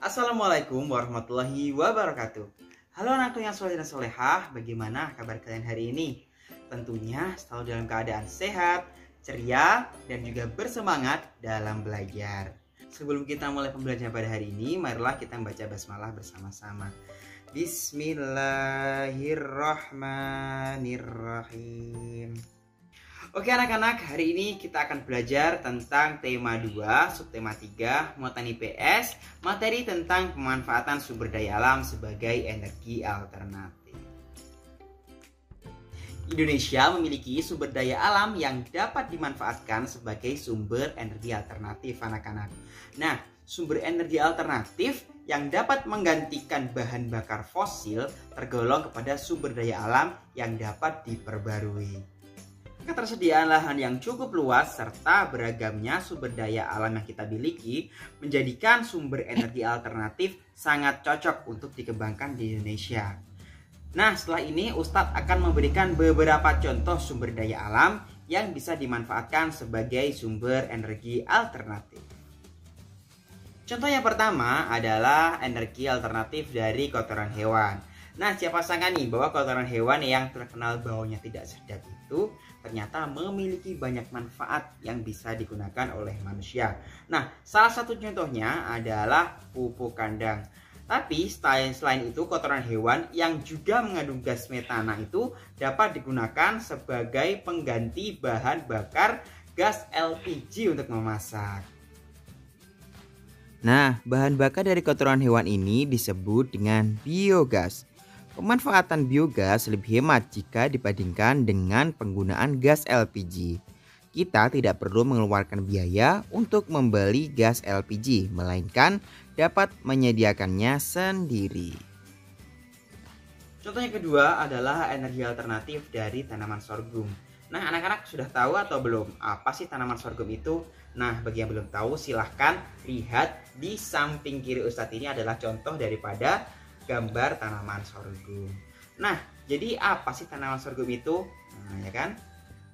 Assalamualaikum warahmatullahi wabarakatuh. Halo anakku yang soleh dan solehah, bagaimana kabar kalian hari ini? Tentunya selalu dalam keadaan sehat, ceria, dan juga bersemangat dalam belajar. Sebelum kita mulai pembelajaran pada hari ini, marilah kita membaca basmalah bersama-sama. Bismillahirrahmanirrahim. Oke anak-anak, hari ini kita akan belajar tentang tema 2, subtema 3, muatan IPS, materi tentang pemanfaatan sumber daya alam sebagai energi alternatif. Indonesia memiliki sumber daya alam yang dapat dimanfaatkan sebagai sumber energi alternatif anak-anak. Nah, sumber energi alternatif yang dapat menggantikan bahan bakar fosil tergolong kepada sumber daya alam yang dapat diperbarui. Ketersediaan lahan yang cukup luas serta beragamnya sumber daya alam yang kita miliki menjadikan sumber energi alternatif sangat cocok untuk dikembangkan di Indonesia. Nah, setelah ini Ustadz akan memberikan beberapa contoh sumber daya alam yang bisa dimanfaatkan sebagai sumber energi alternatif. Contoh yang pertama adalah energi alternatif dari kotoran hewan. Nah, siapa sangka nih bahwa kotoran hewan yang terkenal baunya tidak sedap itu ternyata memiliki banyak manfaat yang bisa digunakan oleh manusia. Nah, salah satu contohnya adalah pupuk kandang. Tapi selain itu, kotoran hewan yang juga mengandung gas metana itu dapat digunakan sebagai pengganti bahan bakar gas LPG untuk memasak. Nah, bahan bakar dari kotoran hewan ini disebut dengan biogas. Pemanfaatan biogas lebih hemat jika dibandingkan dengan penggunaan gas LPG. Kita tidak perlu mengeluarkan biaya untuk membeli gas LPG, melainkan dapat menyediakannya sendiri. Contoh yang kedua adalah energi alternatif dari tanaman sorghum. Nah, anak-anak sudah tahu atau belum apa sih tanaman sorghum itu? Nah, bagi yang belum tahu silahkan lihat di samping kiri Ustadz ini adalah contoh daripada gambar tanaman sorghum. Nah, jadi apa sih tanaman sorghum itu? Nah, ya kan?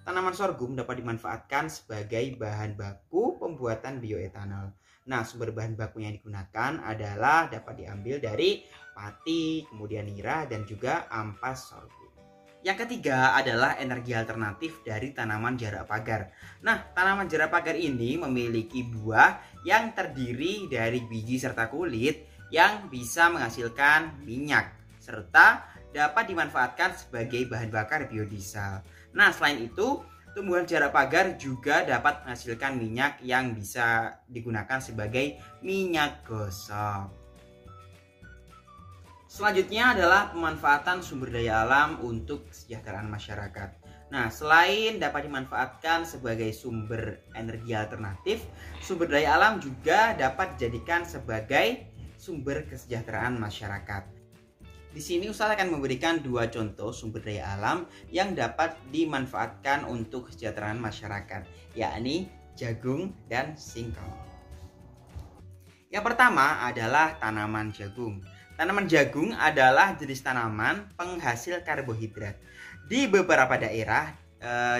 Tanaman sorghum dapat dimanfaatkan sebagai bahan baku pembuatan bioetanol. Nah, sumber bahan baku yang digunakan adalah dapat diambil dari pati, kemudian nira, dan juga ampas sorghum. Yang ketiga adalah energi alternatif dari tanaman jarak pagar. Nah, tanaman jarak pagar ini memiliki buah yang terdiri dari biji serta kulit yang bisa menghasilkan minyak serta dapat dimanfaatkan sebagai bahan bakar biodiesel. Nah, selain itu, tumbuhan jarak pagar juga dapat menghasilkan minyak yang bisa digunakan sebagai minyak gosok. Selanjutnya adalah pemanfaatan sumber daya alam untuk kesejahteraan masyarakat. Nah, selain dapat dimanfaatkan sebagai sumber energi alternatif, sumber daya alam juga dapat dijadikan sebagai sumber kesejahteraan masyarakat. Di sini Ustadz akan memberikan dua contoh sumber daya alam yang dapat dimanfaatkan untuk kesejahteraan masyarakat, yakni jagung dan singkong. Yang pertama adalah tanaman jagung. Tanaman jagung adalah jenis tanaman penghasil karbohidrat. Di beberapa daerah,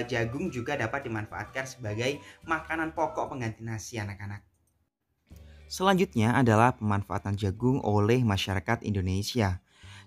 jagung juga dapat dimanfaatkan sebagai makanan pokok pengganti nasi anak-anak. Selanjutnya adalah pemanfaatan jagung oleh masyarakat Indonesia.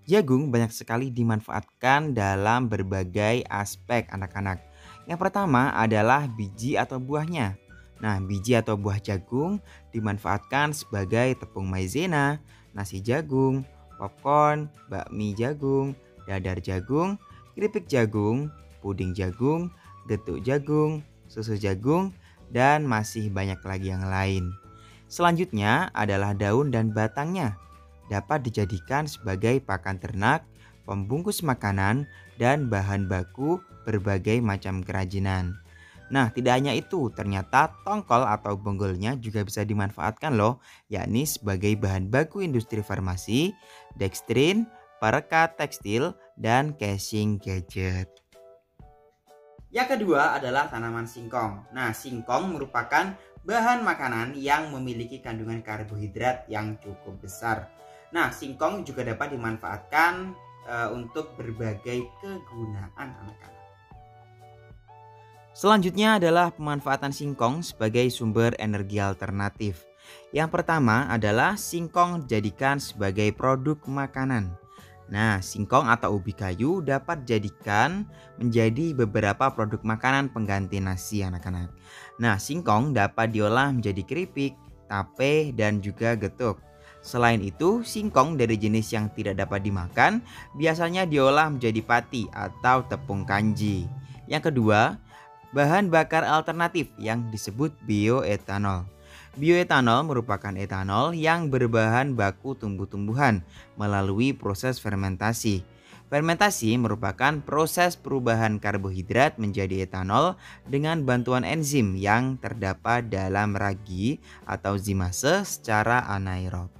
Jagung banyak sekali dimanfaatkan dalam berbagai aspek anak-anak. Yang pertama adalah biji atau buahnya. Nah, biji atau buah jagung dimanfaatkan sebagai tepung maizena, nasi jagung, popcorn, bakmi jagung, dadar jagung, keripik jagung, puding jagung, getuk jagung, susu jagung, dan masih banyak lagi yang lain. Selanjutnya adalah daun dan batangnya. Dapat dijadikan sebagai pakan ternak, pembungkus makanan, dan bahan baku berbagai macam kerajinan. Nah, tidak hanya itu, ternyata tongkol atau bonggolnya juga bisa dimanfaatkan loh, yakni sebagai bahan baku industri farmasi, dekstrin, perekat tekstil, dan casing gadget. Yang kedua adalah tanaman singkong. Nah, singkong merupakan bahan makanan yang memiliki kandungan karbohidrat yang cukup besar. Nah, singkong juga dapat dimanfaatkan untuk berbagai kegunaan anak-anak. Selanjutnya adalah pemanfaatan singkong sebagai sumber energi alternatif. Yang pertama adalah singkong dijadikan sebagai produk makanan. Nah, singkong atau ubi kayu dapat dijadikan menjadi beberapa produk makanan pengganti nasi anak-anak. Nah, singkong dapat diolah menjadi keripik, tape, dan juga getuk. Selain itu, singkong dari jenis yang tidak dapat dimakan biasanya diolah menjadi pati atau tepung kanji. Yang kedua, bahan bakar alternatif yang disebut bioetanol. Bioetanol merupakan etanol yang berbahan baku tumbuh-tumbuhan melalui proses fermentasi. Fermentasi merupakan proses perubahan karbohidrat menjadi etanol dengan bantuan enzim yang terdapat dalam ragi atau zimase secara anaerob.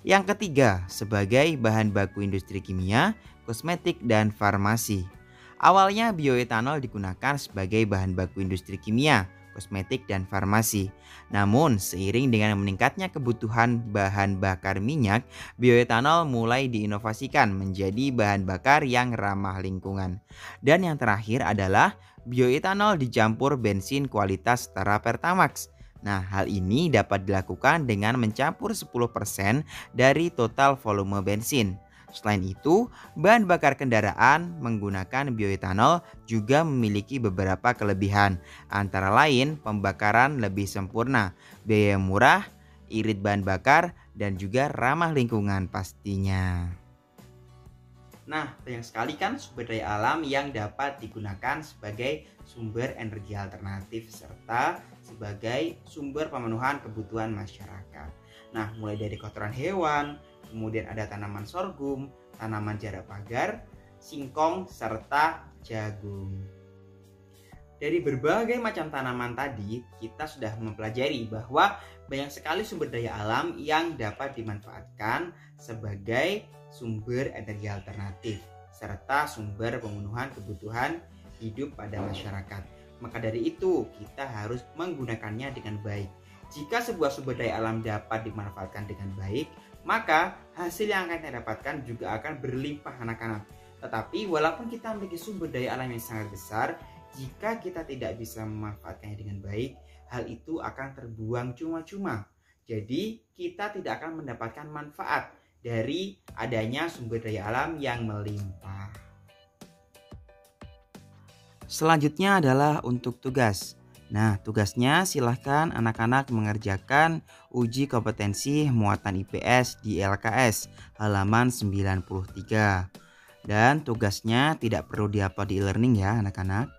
Yang ketiga, sebagai bahan baku industri kimia, kosmetik, dan farmasi. Awalnya bioetanol digunakan sebagai bahan baku industri kimia, kosmetik, dan farmasi. Namun, seiring dengan meningkatnya kebutuhan bahan bakar minyak, bioetanol mulai diinovasikan menjadi bahan bakar yang ramah lingkungan. Dan yang terakhir adalah bioetanol dicampur bensin kualitas setara Pertamax. Nah, hal ini dapat dilakukan dengan mencampur 10% dari total volume bensin. Selain itu, bahan bakar kendaraan menggunakan bioetanol juga memiliki beberapa kelebihan, antara lain pembakaran lebih sempurna, biaya murah, irit bahan bakar, dan juga ramah lingkungan pastinya. Nah, banyak sekali kan sumber daya alam yang dapat digunakan sebagai sumber energi alternatif serta sebagai sumber pemenuhan kebutuhan masyarakat. Nah, mulai dari kotoran hewan, kemudian ada tanaman sorghum, tanaman jarak pagar, singkong, serta jagung. Dari berbagai macam tanaman tadi, kita sudah mempelajari bahwa banyak sekali sumber daya alam yang dapat dimanfaatkan sebagai sumber energi alternatif, serta sumber pemenuhan kebutuhan hidup pada masyarakat. Maka dari itu, kita harus menggunakannya dengan baik. Jika sebuah sumber daya alam dapat dimanfaatkan dengan baik, maka hasil yang akan kita dapatkan juga akan berlimpah anak-anak. Tetapi walaupun kita memiliki sumber daya alam yang sangat besar, jika kita tidak bisa memanfaatkannya dengan baik, hal itu akan terbuang cuma-cuma. Jadi kita tidak akan mendapatkan manfaat dari adanya sumber daya alam yang melimpah. Selanjutnya adalah untuk tugas. Nah, tugasnya silahkan anak-anak mengerjakan uji kompetensi muatan IPS di LKS halaman 93. Dan tugasnya tidak perlu diupload di e-learning ya anak-anak.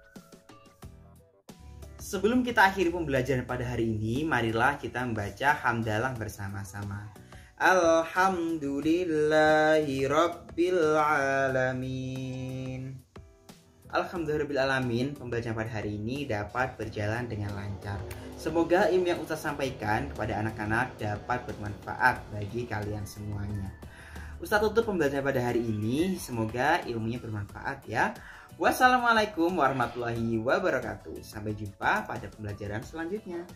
Sebelum kita akhiri pembelajaran pada hari ini, marilah kita membaca hamdalah bersama-sama. Alhamdulillahirrabbilalamin. Alhamdulillahirrabbilalamin, pembelajaran pada hari ini dapat berjalan dengan lancar. Semoga ilmu yang Ustaz sampaikan kepada anak-anak dapat bermanfaat bagi kalian semuanya. Ustaz tutup pembelajaran pada hari ini, semoga ilmunya bermanfaat ya. Wassalamualaikum warahmatullahi wabarakatuh. Sampai jumpa pada pembelajaran selanjutnya.